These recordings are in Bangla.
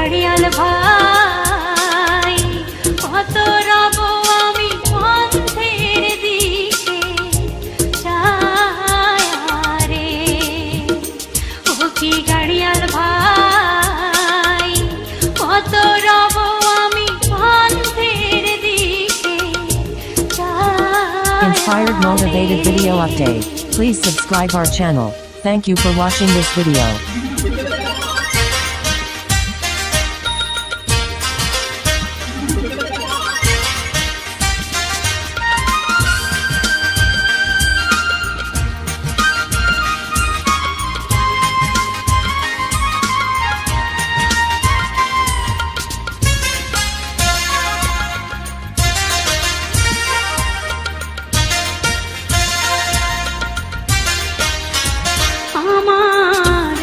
গাড়িয়াল ভাই, কত রব আমি পথের দিকে ছায়ারে। ও কি গাড়িয়াল ভাই, কত রব আমি পথের দিকে ছায়ারে। Inspired motivated video update. Please subscribe our channel. Thank you for watching this video. আমার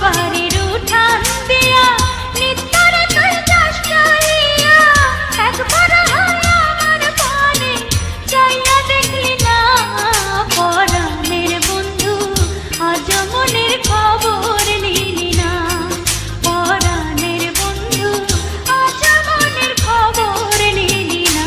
বাড়ির উঠান দিয়া নিত্যরে তুই যাস চলিয়া একবার হয় আমার পানে চাইয়া দেখলি না পরাণের বন্ধু আজ মনের খবর নিলি না পরাণের বন্ধু আজ মনের খবর নিলি না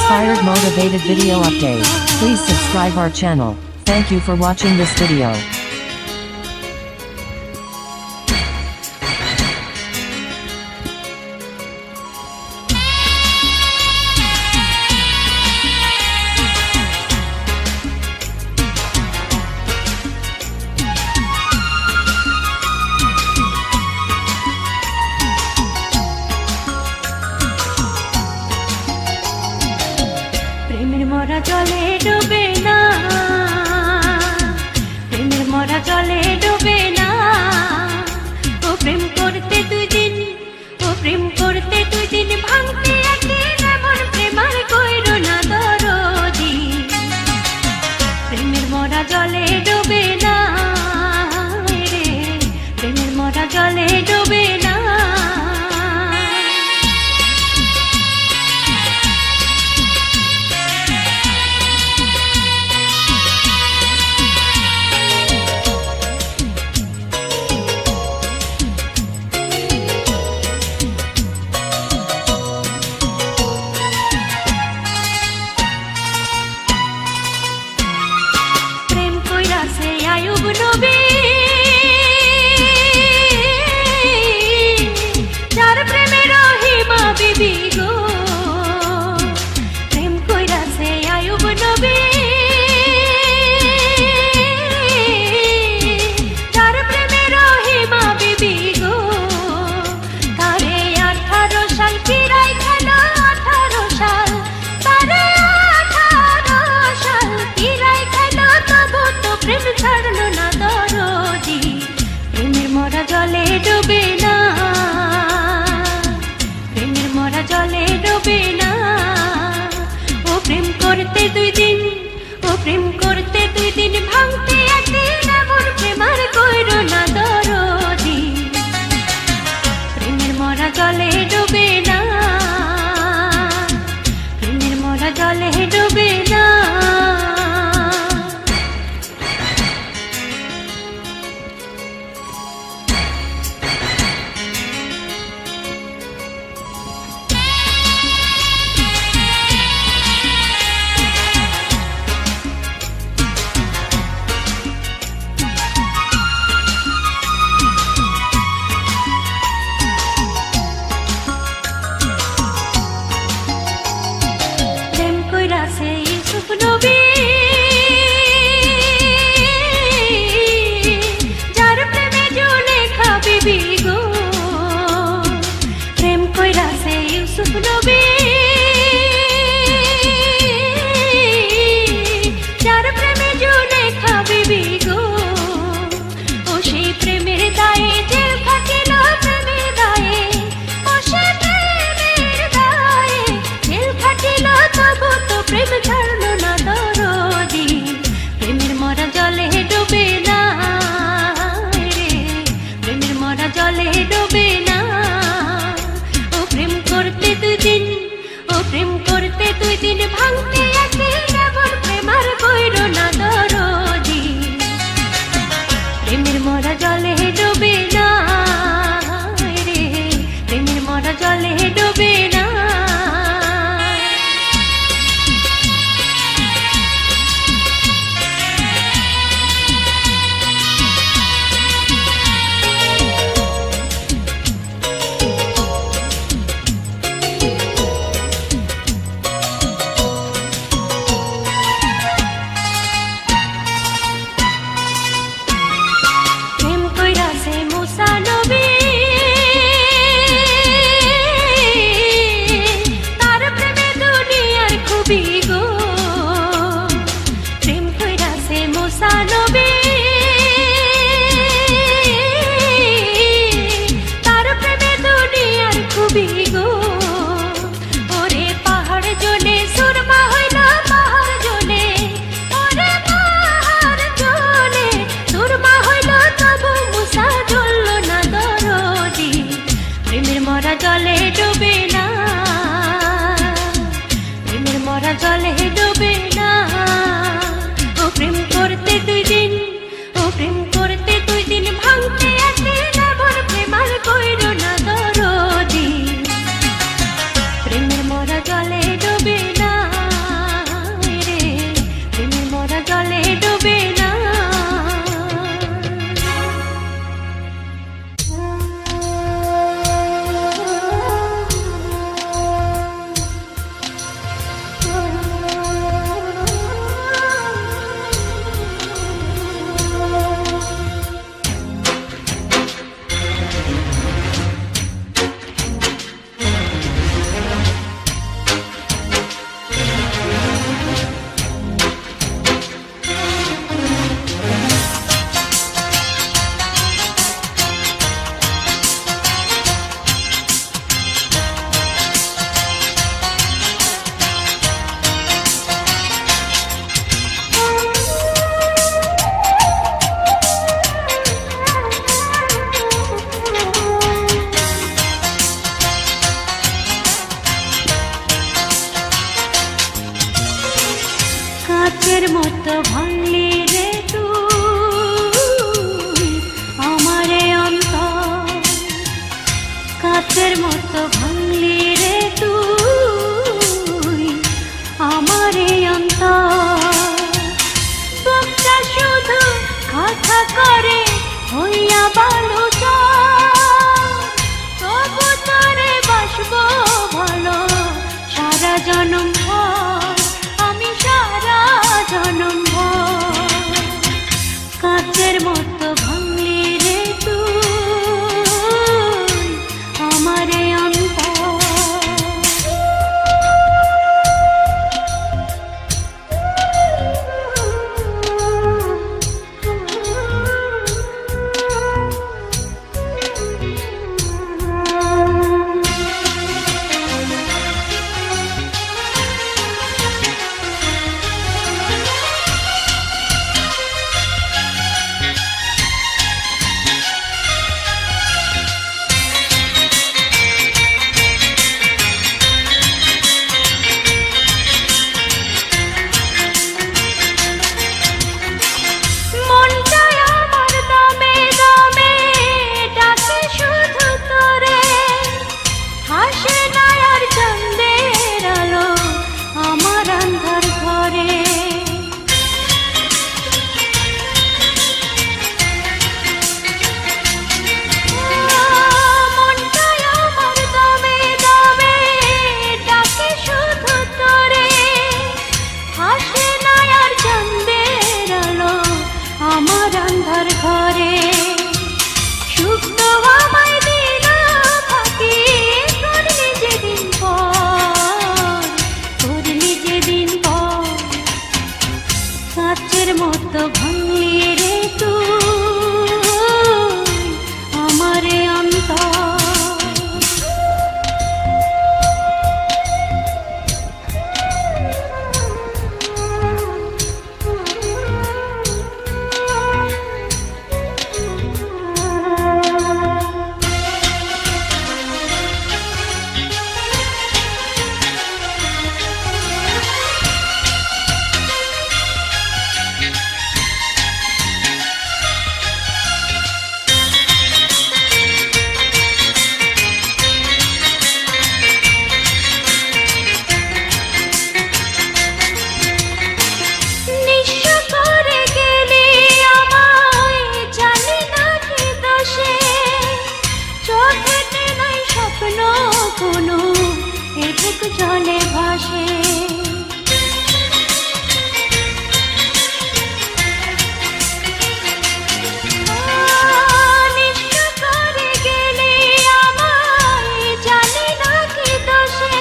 inspired motivated video update. Please subscribe our channel. Thank you for watching this video. প্রেমের মরা জলে ডুবে না, প্রেমের মরা জলে ডুবে না। ও প্রেম করতে দুই দিন, ও প্রেম করতে দুই দিন, ভাঙতে একদিন, এমন প্রেমার কইরো না দরদি। প্রেমের মরা জলে ডুবে না রে, প্রেমের মরা জলে ডুবে না। আয়ুব নবী, যার প্রেমে রহিমা বিবি গো, প্রেম কইরাছে আয়ুব নবী, যার প্রেমে রহিমা বিবি গো। তারে 18 সাল কিরাই খেলো, 18 সাল, তারে 18 সাল কিরাই খেলো, তবু তো প্রেম ছাড়লো না দর কাচের মতো ভাঙলি রে তুই আমারে অন্তর। কাচের মতো ভাঙলি রে তুই আমারে অন্তর। জলে ভাসে নিঃস্ব করে গেলে আমায় জানি না কি দোষে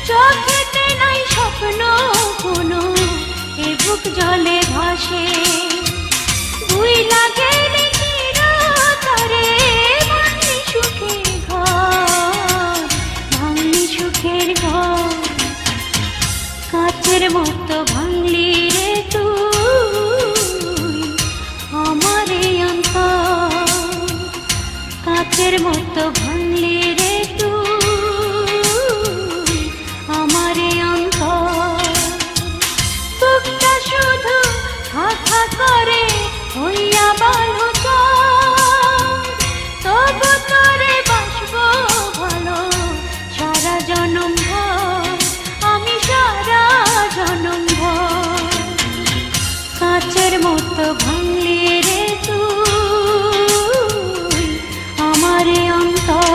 চোখেতে নাই স্বপ্ন কোনো এ বুক জলে ভাসে ভুই লাগে চিরতরে ভাঙলি সুখের ঘর ভাঙলি সুখের ঘর কাচের মতো ভাঙলি রে তুই আমারে অন্তর কাচের মতো ভাঙলি রে তুই আমারে অন্তর বুকটা শুধু হাঁ করে হইয়া বালো তবু তোরে বাসবো ভালো সারা জনম ভর আমি সারা জনম ভর কাচের মতো ভাঙলি রে তুই আমারে অন্তর।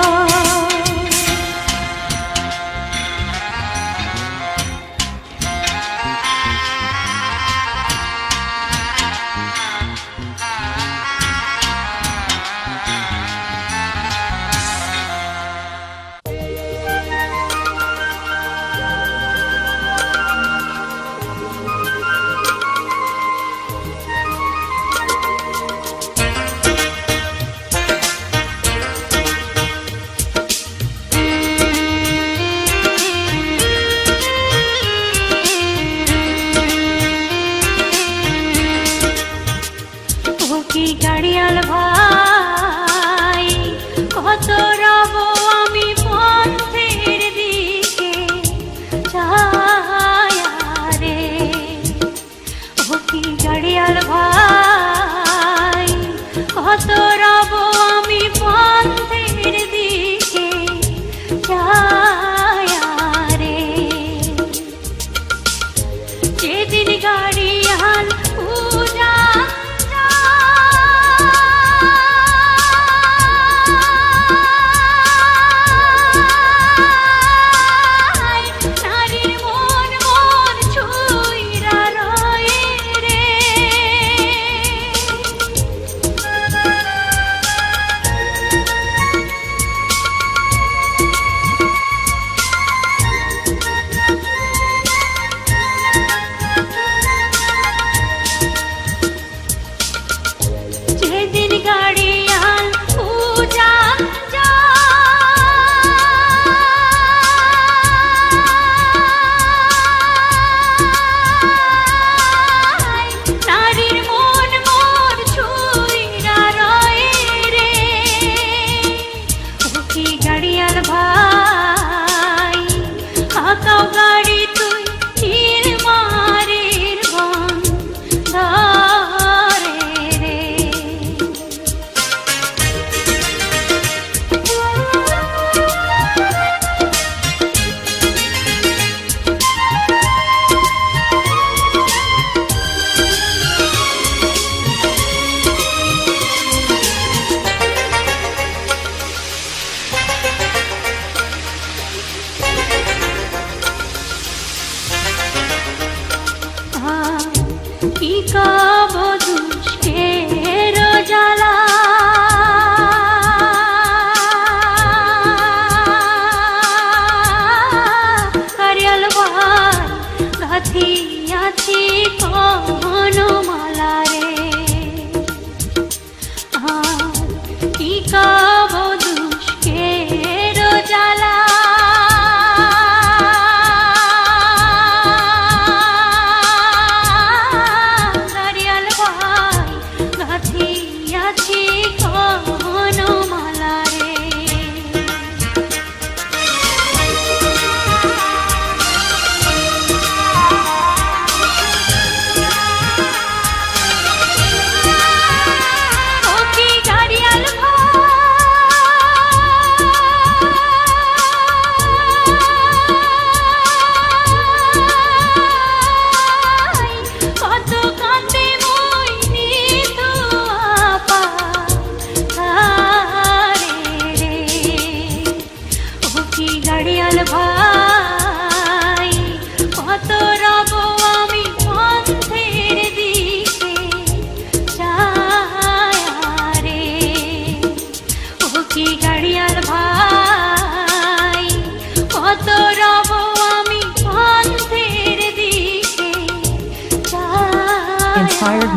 গাড়িয়াল ভাই কত রব আমি পথের দিকে ছায়ারে ও কি গাড়িয়াল ভাই কত রব আমি পথের দিকে ছায়ারে যেদিন গাড়িয়াল উড়ান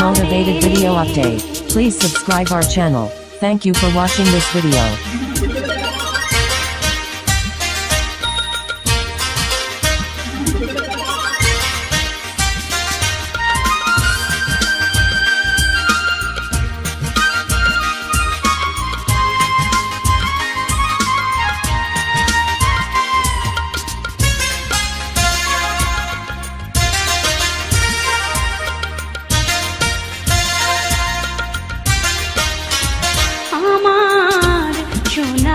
motivated video update. Please subscribe our channel. Thank you for watching this video. আমার সোনা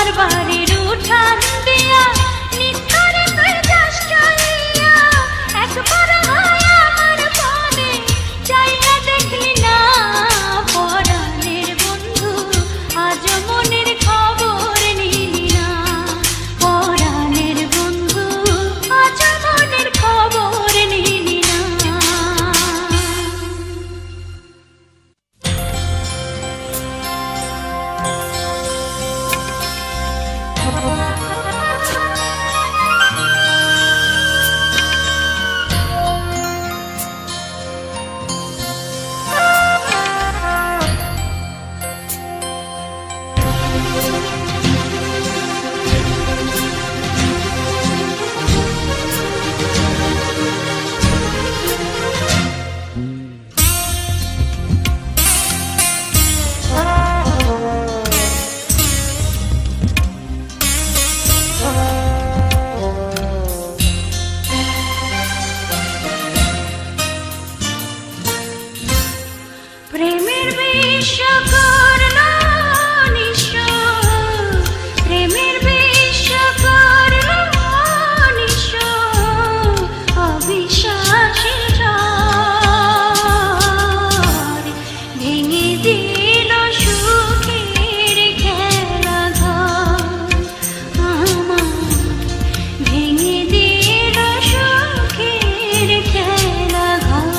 আমার বাড়ির উঠান দিয়া নিস্তারে তুই যাস চলিয়া একবার হয় আমার পদে চাইয়া দেখলি না পরাণের বন্ধু আজ মনের খবর নিলি না পরাণের বন্ধু আজ মনের খবর নিলি না প্রেমের বিষ করল নিঃস্ব প্রেমের বিষ করল নিঃস্ব অবিশ্বাসী ঝড় ভেঙে দিল সুখের খেলা ঘর আমার ভেঙে দিল সুখের খেলা ঘর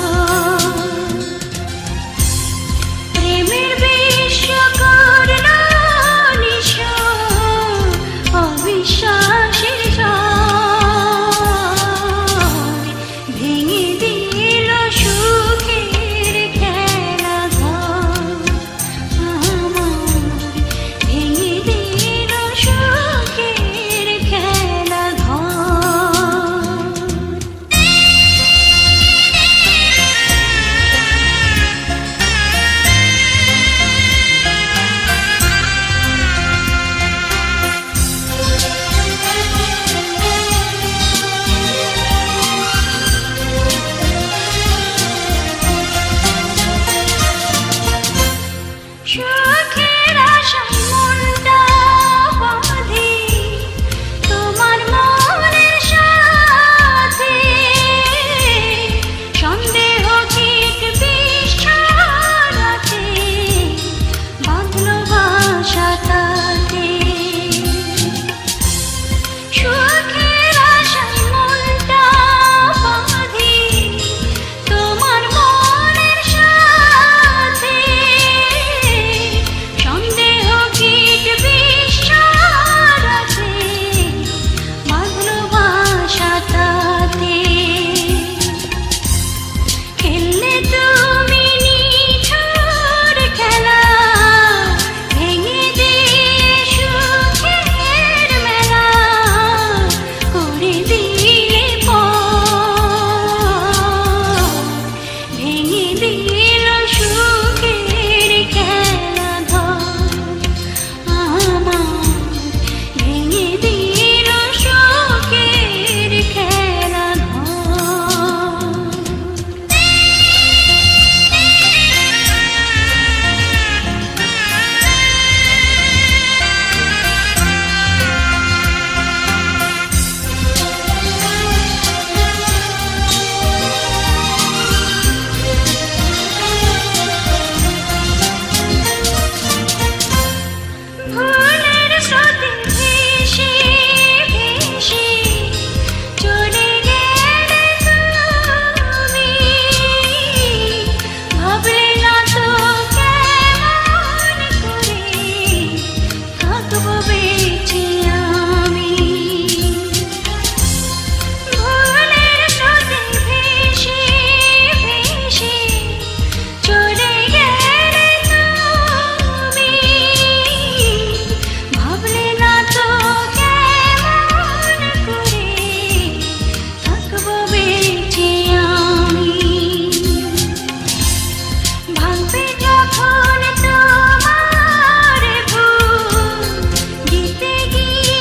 প্রেমের বিষ করল নিঃস্ব অবিশ্বাসের ঝড় ভেঙে দিল সুখের খেলা ঘর আমার ভেঙে দিল সুখের খেলা ঘর সুখের আশায় মনটা বাঁধি তোমার মনের সাথে সন্দেহ ঠিক বিশ্বাসে বাঁধল বাসা তাতে সুখের আশায় মনটা বাঁধি তোমার মনের সাথে সন্দেহ কীট বিশ্বাসে বাঁধল বাসা তাতে খেললে তুমি নিঠুর খেলা ভেঙে দিয়ে সুখের মেলা করে দিলে ভেঙে দিল সুখের খেলা ঘর আমার ভেঙে দিল সুখের খেলা ঘর ভুলের স্রোতে ভেসে ভেসে চলে গেলে তুমি ভাবলে না তো কেমন করে থাকবো বেঁচে আমি ভুলের স্রোতে ভেসে ভেসে চলে গেলে তুমি ভাবলে না তো কেমন করে থাকবো বেঁচে আমি ভাঙবে যখন তোমার ভুল জিতে গিয়ে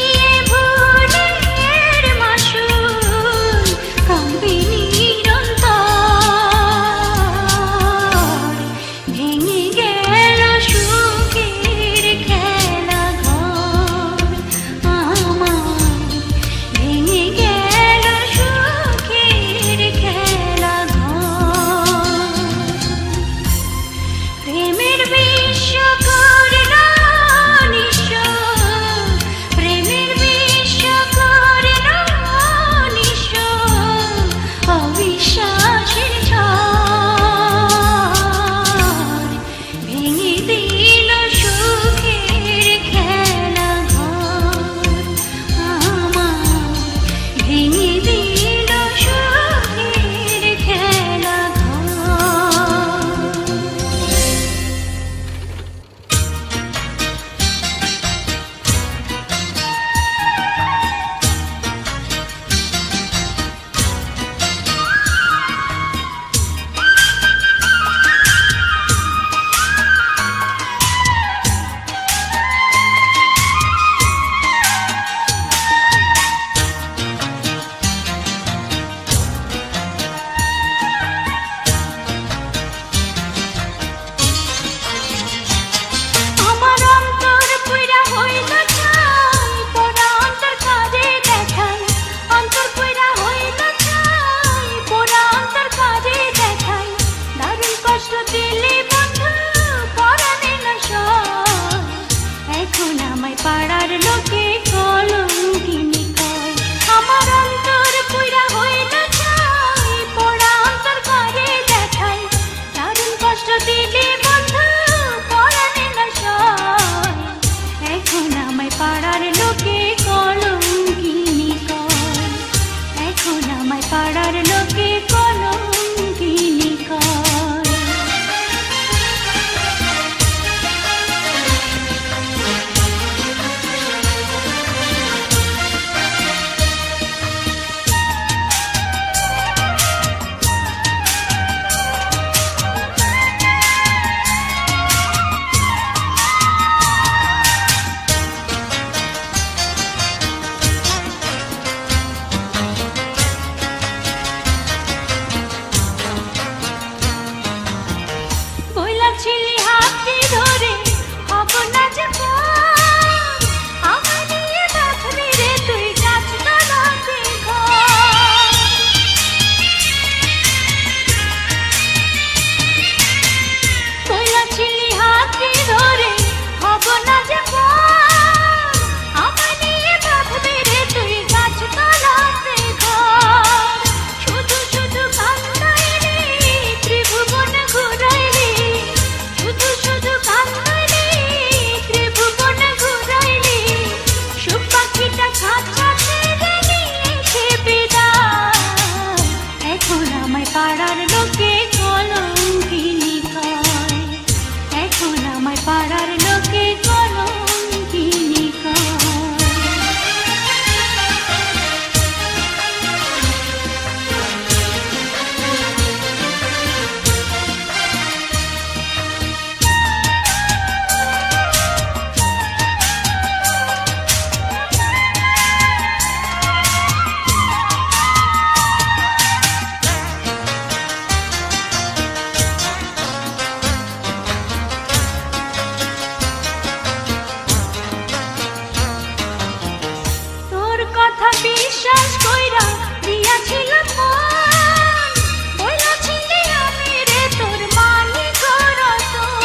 বিশ্বাস কইরা দিয়াছিলাম মন, বইলাছিলি আমি রে তোর মানিক রতন।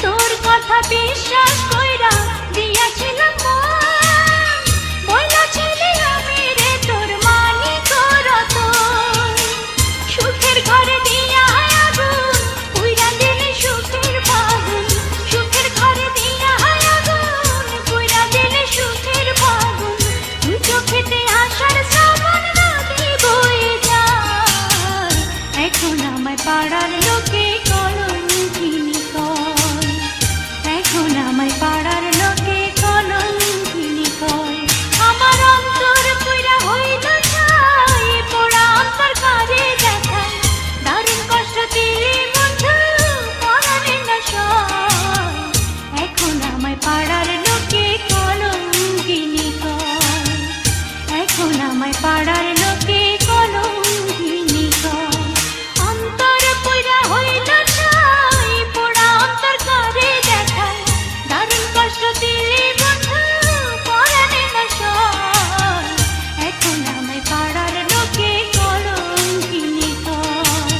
তোর কথা বিশ্বাস কইরা দিয়াছিলাম মন, বইলাছিলি আমি রে তোর মানিক রতন। সুখের ঘরে দিয়া আগুন, পুইরা দিলি সুখের ফাগুন। সুখের ঘরে দিয়া আগুন, পুইরা দিলি সুখের ফাগুন। তুই চোখেতে আসার শ্রাবণ নদী বয়ে যায়, এখন আমায় পাড়ার লোকে কলঙ্কিনী কয়। এখন আমায় পাড়ার লোকে কলঙ্কিনী কয়। আমার অন্তর পুইরা হইল ছাই, পোড়া অন্তর কারে দেখায়। দারুণ কষ্ট দিলি বন্ধু, পরাণে না সয়। এখন আমায় পাড়ার লোকে কলঙ্কিনী কয়। এখন আমায় পাড়ার লোকে কলঙ্কিনী কয়। অন্তর পুইরা হইল ছাই, পোড়া অন্তর কারে দেখায়। দারুণ কষ্ট দিলি বন্ধু, পরাণে না সয়। এখন আমায় পাড়ার লোকে কলঙ্কিনী কয়।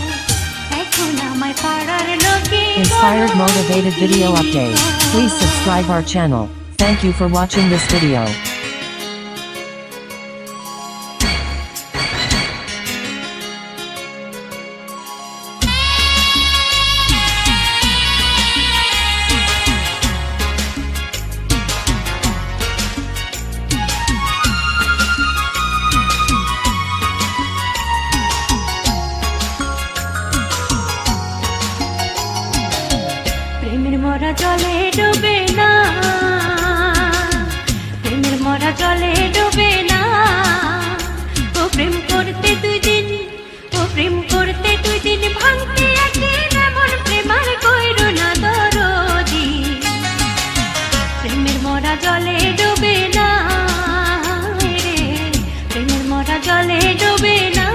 এখন আমায় পাড়ার লোকে Inspired motivated video update. Please subscribe our channel. Thank you for watching this video. প্রেমের মরা জলে ডুবে না, প্রেমের মরা জলে ডুবে না। ও প্রেম করতে দুই দিন, ও প্রেম করতে দুই দিন ভাঙতে একদিন, এমন প্রেমার কইরো না দরদি। প্রেমের মরা জলে ডুবে না রে, প্রেমের মরা জলে ডুবে না।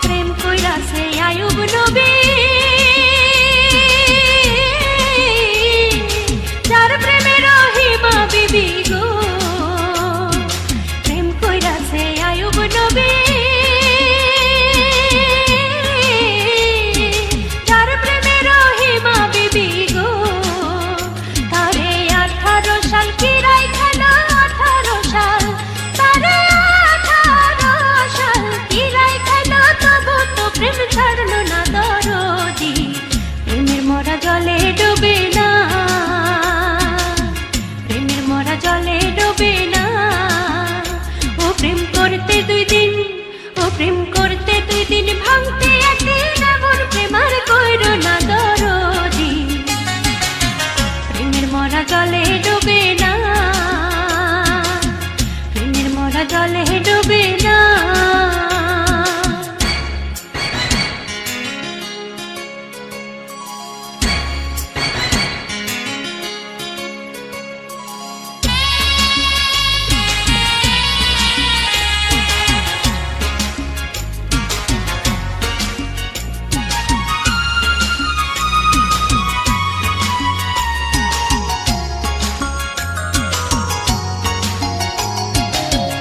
প্রেম কইরাছে আয়ুব নবী, যার প্রেমে রহিমা বিবি গো। প্রেম কইরাছে আয়ুব নবী, যার প্রেমে রহিমা বিবি গো। তারে 18 সাল কিরাই খেলা, 18 সাল তারে 18 সাল কিরাই খেলা, তবু তো প্রেম ছাড়লো না দরদি। প্রেমের মরা জলে ডুবে না, প্রেমের মরা জলে ডুবে না। ও প্রেম করতে দুই দিন, ও প্রেম করতে দুই দিন ভাঙতে একদিন, এমন প্রেমার কইরো না দরদি। প্রেমের মরা জলে ডুবে না, প্রেমের মরা জলে ডুবে না।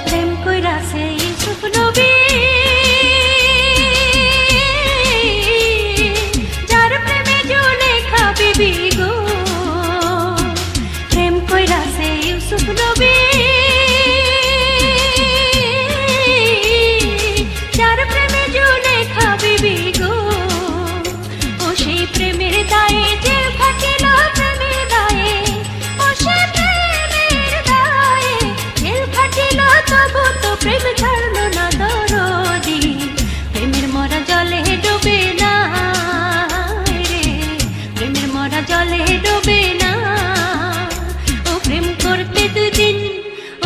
প্রেম কইরাছে ইউসুফ নবী, যার প্রেমে জুলেখা বিবি গো। প্রেম কইরাছে ইউসুফ নবী, যার প্রেমে জুলেখা বিবি গো। ও সেই প্রেমের দায়ে জেল খাটিল, প্রেমের দায়ে, ও সেই প্রেমের দায়ে জেল খাটিল, তবু তো প্রেম ছাড়লো না দরদি। প্রেমের মরা জলে ডুবে না রে, প্রেমের মরা জলে ডুবে না। ও প্রেম করতে দুই দিন,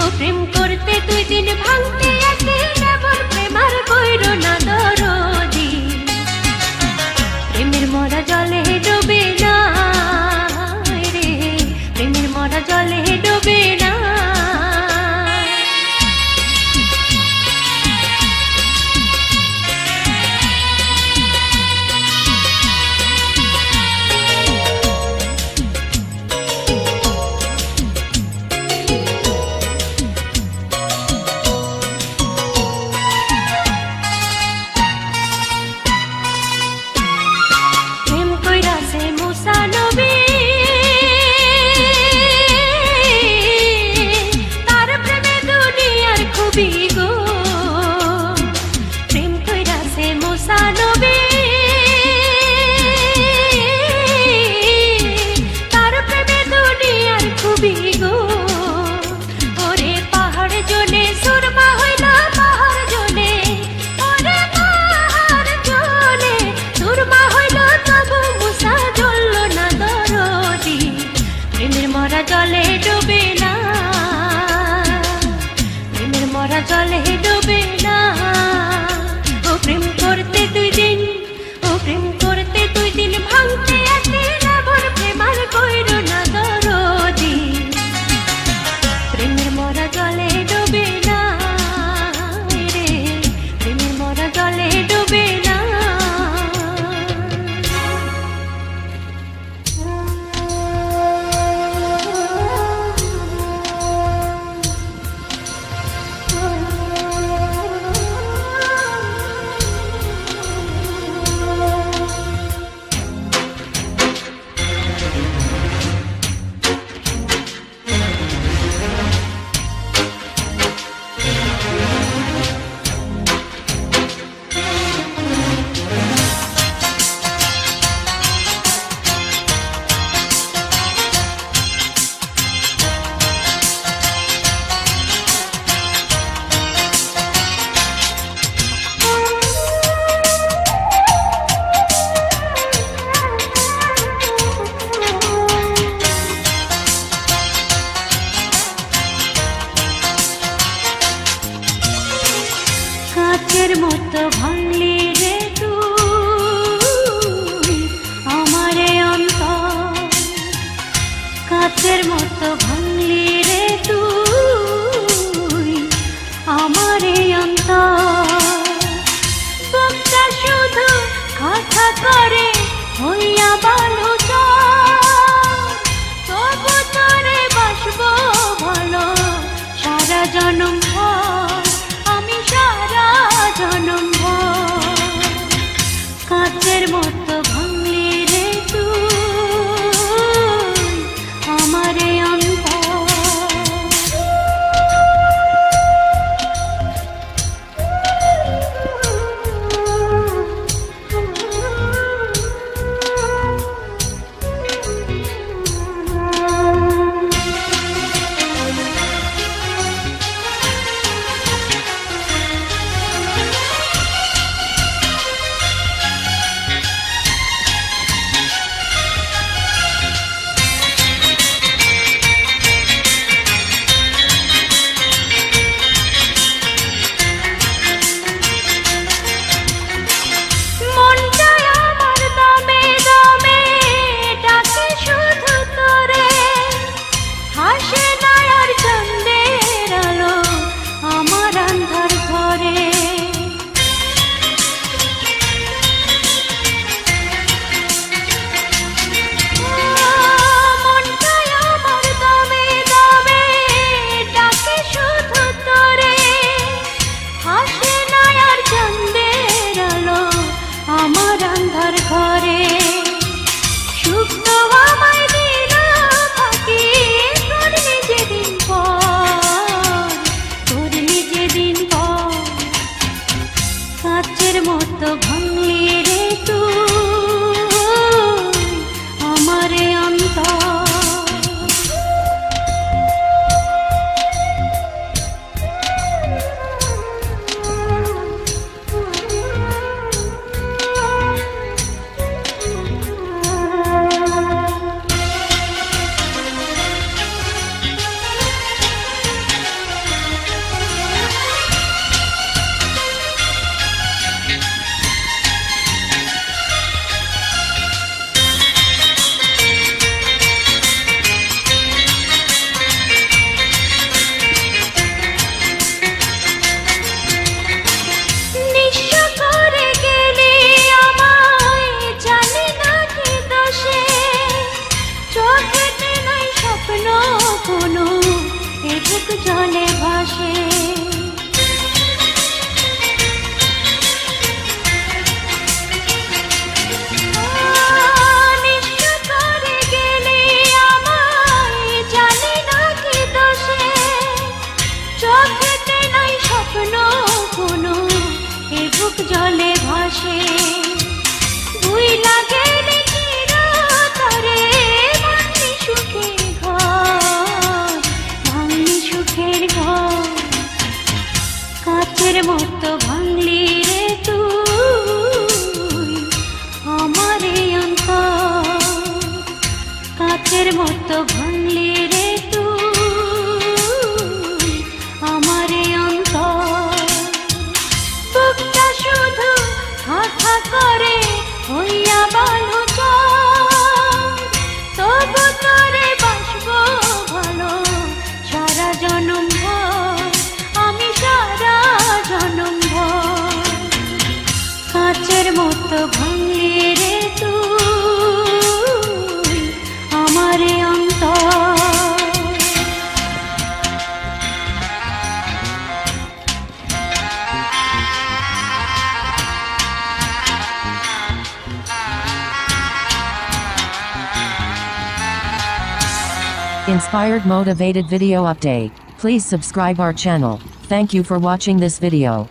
ও প্রেম করতে দুই দিন ভাঙতে একদিন, এমন প্রেম মরা জলে ডুবে না। ও প্রেম করতে দুই দিন, ও প্রেম করতে দুই দিন ভাঙতে একে রাবণ প্রেমার কইর না দরদি। প্রেমের মরা জলে ডুবে না রে, প্রেমের মরা জলে ডুবে না। কাচের মতো ভাঙলি রে তুই আমারে অন্তর, কাচের মতো ভাঙলি রে তুই আমারে অন্তর। বুকটা শুধু কথা করে হইয়া বালু তবু তোরে বাসবো ভালো সারা জনম ভর, আমি সারা জনম ভর। কাচের মতো ভাঙলি রে তুই আমারে অন্তর। কাচের মতো ভাঙলি রে তুই আমারে অন্তর। জলে ভাসে চোখেতে নাই স্বপ্ন কোনো এ বুক জলে ভাসে দুই লাগে কাচের মতো ভাঙলি রে তুই আমারে অন্তর কাচের মতো ভাঙলি রে তুই আমারে অন্তর Inspired motivated video update. Please subscribe our channel. Thank you for watching this video.